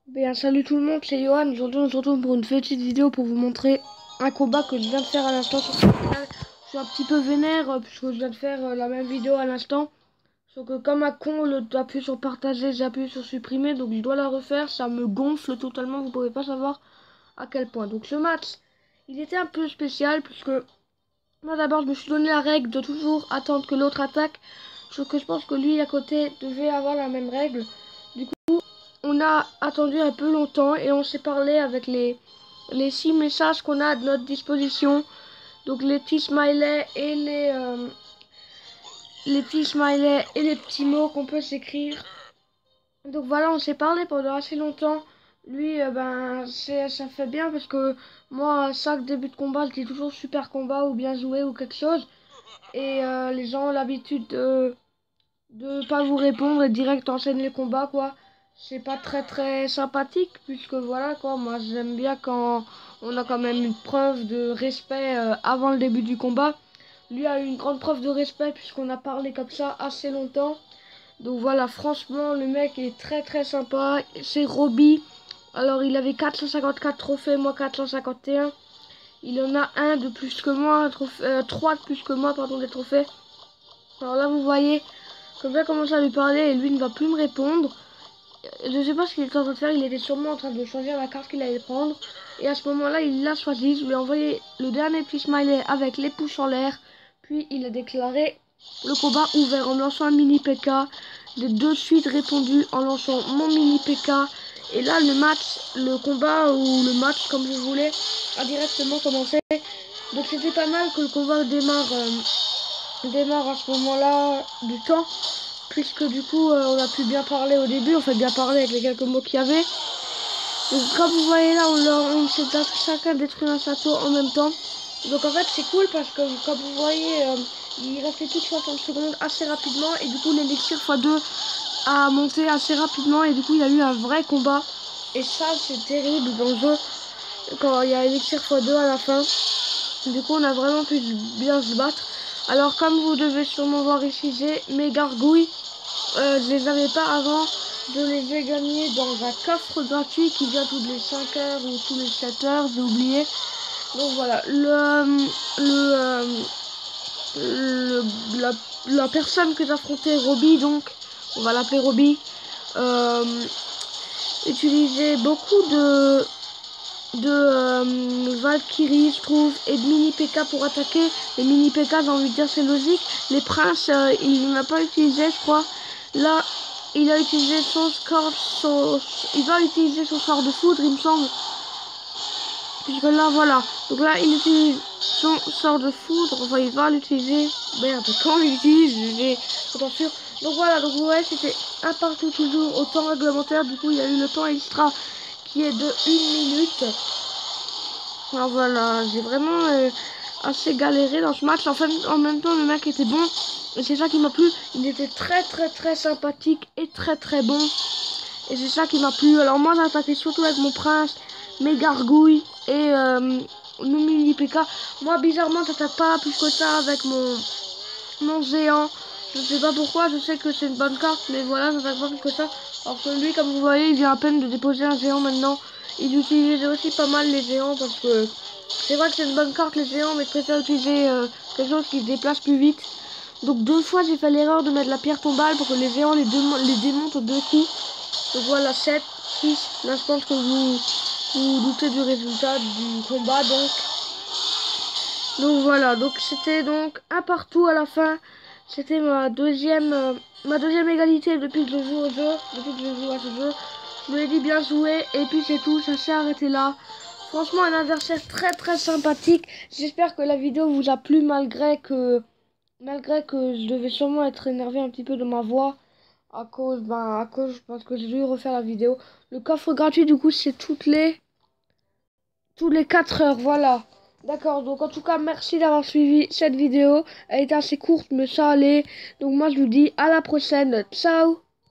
Bien, salut tout le monde, c'est Johan. Aujourd'hui, on se retrouve pour une petite vidéo pour vous montrer un combat que je viens de faire à l'instant sur ce canal. Je suis un petit peu vénère puisque je viens de faire la même vidéo à l'instant. Sauf que comme un con, le appuyer sur partager, j'ai appuyé sur supprimer, donc je dois la refaire. Ça me gonfle totalement, vous pouvez pas savoir à quel point. Donc ce match, il était un peu spécial puisque moi d'abord je me suis donné la règle de toujours attendre que l'autre attaque. Sauf que je pense que lui à côté devait avoir la même règle. On a attendu un peu longtemps et on s'est parlé avec les 6 messages qu'on a à notre disposition. Donc les petits smileys et les petits smileys et les petits mots qu'on peut s'écrire. Donc voilà, on s'est parlé pendant assez longtemps. Lui, ça fait bien parce que moi, chaque début de combat, je dis toujours super combat ou bien joué ou quelque chose. Et les gens ont l'habitude de pas vous répondre et direct enchaîner le combat, quoi. C'est pas très sympathique puisque voilà quoi, moi j'aime bien quand on a quand même une preuve de respect avant le début du combat. Lui a eu une grande preuve de respect puisqu'on a parlé comme ça assez longtemps. Donc voilà, franchement le mec est très sympa. C'est Robbie. Alors il avait 454 trophées, moi 451. Il en a un de plus que moi, un trophée, 3 de plus que moi, pardon, des trophées. Alors là vous voyez, comme ça commence à lui parler et lui ne va plus me répondre. Je sais pas ce qu'il était en train de faire, il était sûrement en train de choisir la carte qu'il allait prendre. Et à ce moment-là, il l'a choisi. Je lui ai envoyé le dernier petit smiley avec les pouces en l'air. Puis il a déclaré le combat ouvert en lançant un mini PK. J'ai de suite répondu en lançant mon mini PK. Et là, le combat ou le match, comme je voulais, a directement commencé. Donc c'était pas mal que le combat démarre à ce moment-là du temps, puisque du coup on a pu bien parler au début, on fait bien parler avec les quelques mots qu'il y avait. Donc comme vous voyez là, on s'est chacun détruit un château en même temps. Donc en fait c'est cool parce que comme vous voyez, il restait plus de 60 secondes assez rapidement et du coup l'élixir x2 a monté assez rapidement et du coup il y a eu un vrai combat. Et ça c'est terrible dans le jeu quand il y a élixir x2 à la fin. Du coup on a vraiment pu bien se battre. Alors comme vous devez sûrement voir ici, j'ai mes gargouilles. Je les avais pas avant. Je les ai gagnés dans un coffre gratuit qui vient toutes les 5 heures ou tous les 7 heures, j'ai oublié. Donc voilà, le, la personne que j'affrontais, Robbie, donc, on va l'appeler Robbie, utilisait beaucoup de Valkyrie, je trouve, et de mini PK pour attaquer. Les mini PK, j'ai envie de dire, c'est logique. Les princes, il n'a pas utilisé, je crois. Là, il a utilisé il va utiliser son sort de foudre, il me semble. Puisque là, voilà. Donc là, il utilise son sort de foudre. Enfin, il va l'utiliser. Merde, quand il l'utilise, j'ai pas sûr. Donc voilà, donc ouais, c'était un partout toujours au temps réglementaire. Du coup, il y a eu le temps extra qui est de 1 minute. Alors voilà, j'ai vraiment assez galéré dans ce match. En même temps, le mec était bon. Et c'est ça qui m'a plu. Il était très sympathique et très bon. Et c'est ça qui m'a plu. Alors moi, j'ai attaqué surtout avec mon prince, mes gargouilles et mon mini PK. Moi, bizarrement, j'attaque pas plus que ça avec mon géant. Je sais pas pourquoi, je sais que c'est une bonne carte, mais voilà, j'attaque pas plus que ça. Alors que lui, comme vous voyez, il vient à peine de déposer un géant maintenant. Il utilise aussi pas mal les géants parce que c'est vrai que c'est une bonne carte les géants, mais je préfère utiliser quelque chose qui se déplace plus vite. Donc 2 fois j'ai fait l'erreur de mettre la pierre tombale pour que les géants les démontent aux 2 coups. Donc voilà, 7, 6. Là je pense que vous doutez du résultat du combat donc. Donc voilà, donc c'était donc un partout à la fin. C'était ma deuxième égalité depuis que je joue au jeu, depuis que je joue à ce jeu. Je me l'ai dit bien joué et puis c'est tout, ça s'est arrêté là. Franchement un adversaire très sympathique. J'espère que la vidéo vous a plu malgré que je devais sûrement être énervé un petit peu de ma voix à cause parce que j'ai dû refaire la vidéo. Le coffre gratuit du coup c'est tous les 4 heures, voilà. D'accord, donc en tout cas, merci d'avoir suivi cette vidéo. Elle était assez courte, mais ça allait. Donc moi, je vous dis à la prochaine. Ciao!